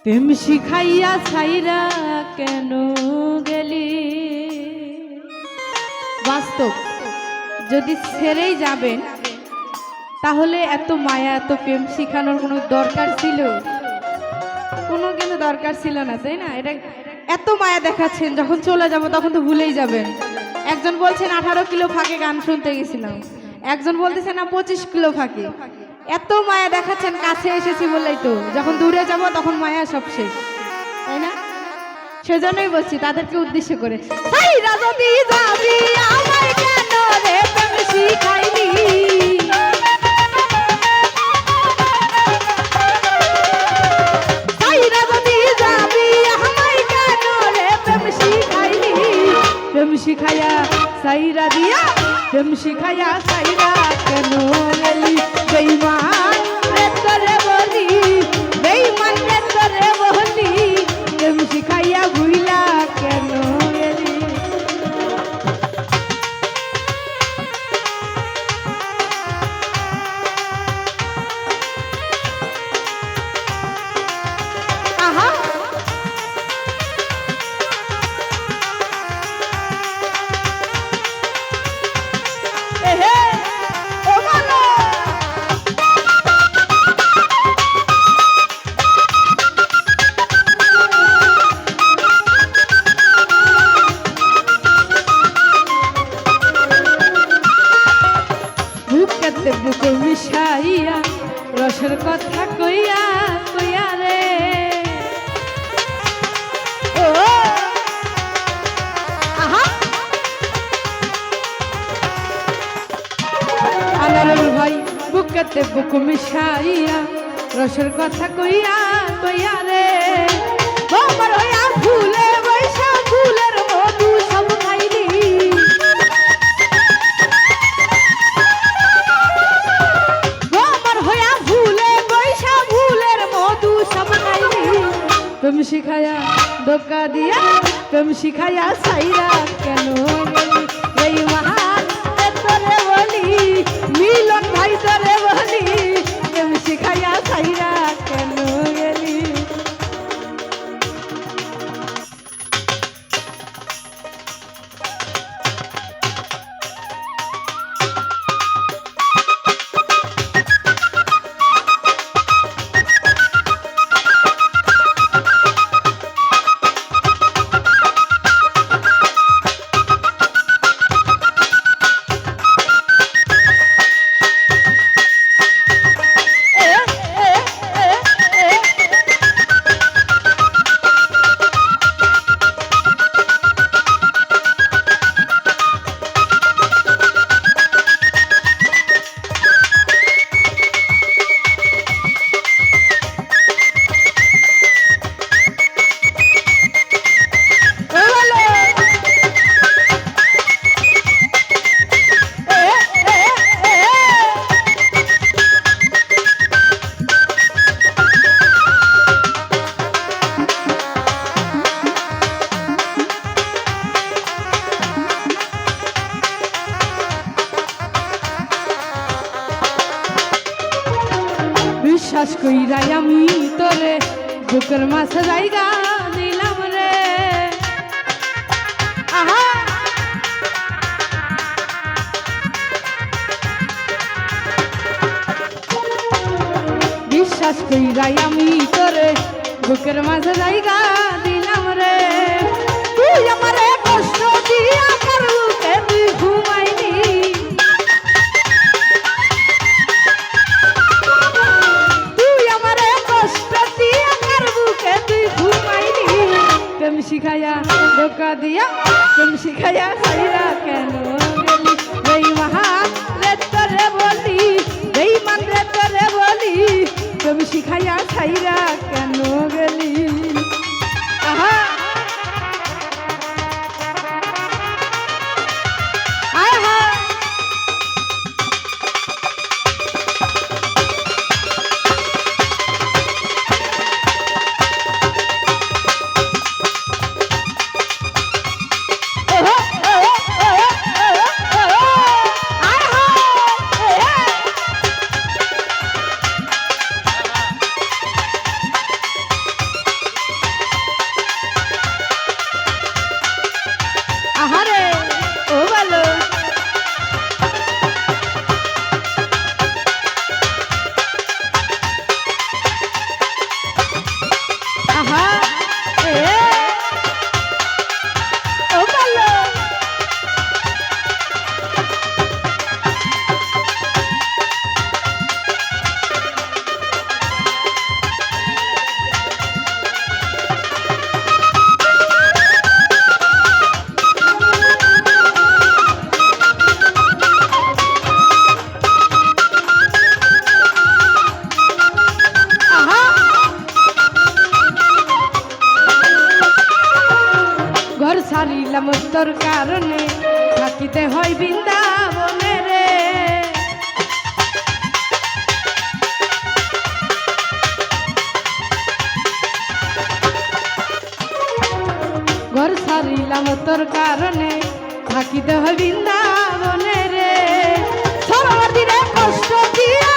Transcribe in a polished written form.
প্রেম শিখাইয়া ছাইরা কেন গেলি? বাস্তব, যদি ছেড়েই যাবেন তাহলে এত মায়া এত প্রেম শিখানোর কোনো দরকার ছিল? কোনো কিন্তু দরকার ছিল না, তাই না? এটা এত মায়া দেখাচ্ছেন, যখন চলে যাব তখন তো ভুলেই যাবেন। একজন বলছেন 18 কিলো ফাঁকে গান শুনতে গেছিলাম, একজন বলতেছে না 25 কিলো ফাঁকে। এত মায়া দেখাচ্ছেন, কাছে এসেছি বলেই তো, যখন দূরে যাব তখন মায়া সব শেষ, তাই না? সেজন্যই বলছি তাদেরকে উদ্দেশ্য করে, ছাইরা যদি যাবি আমায় কেন রে প্রেম শিখাইলি? ছাইরা যদি যাবি আমায় কেন রে প্রেম শিখাইলি? প্রেম শিখাইয়া ছাইরা দিয়া, প্রেম শিখাইয়া ছাইরা কেন গেলি? বেঈমান রে তোরে বলি, বেঈমান রে তোরে বলি, প্রেম শিখাইয়া ভুইলা কেন গেলি? আহা এহে ও মানো বুকেতে বুক মিশাইয়া রসের কথা কইয়া কইয়া রে ও আহা আলাল ভাই, বুকেতে বুক মিশাইয়া রসের কথা কইয়া কইয়া রে আমার হইয়া ফুলে বৈশা ফুলের মধু সব খাইলি। আমার হইয়া ফুলে বৈশা ফুলের মধু সব খাইলি। প্রেম শিখায়া ধোকা দিয়া, প্রেম শিখায়া ছাইরা কেন গেলি? এই মহান তোরে বলি, মিলন ভাই তোরে বলি, প্রেম শিখাইয়া ছাইরা কেন গেলি? বিশ্বাস কইরাই আমি তোরে বুকের মাঝে জায়গা দিলাম রে। আহা বিশ্বাস কইরাই আমি তোরে বুকের মাঝে জায়গা দিলাম রে। তুই আমারে কষ্ট দিয়া কার বুকে তুই ঘুমাইলি, প্রেম শিখাইয়া ধোকা দিয়া, প্রেম শিখাইয়া ছাইরা কেন গেলি? বেঈমান রে তোরে বলি, বেঈমান রে তোরে বলি, প্রেম শিখাইয়া ছাইরা কেন গেলি? আহা আহা তোর কারণে থাকিতে হয় বৃন্দাবনে রে। ঘর ছাড়িলাম তোর কারণে থাকিতে হয় বৃন্দাবনে রে। সবার দিনে কষ্ট দিয়া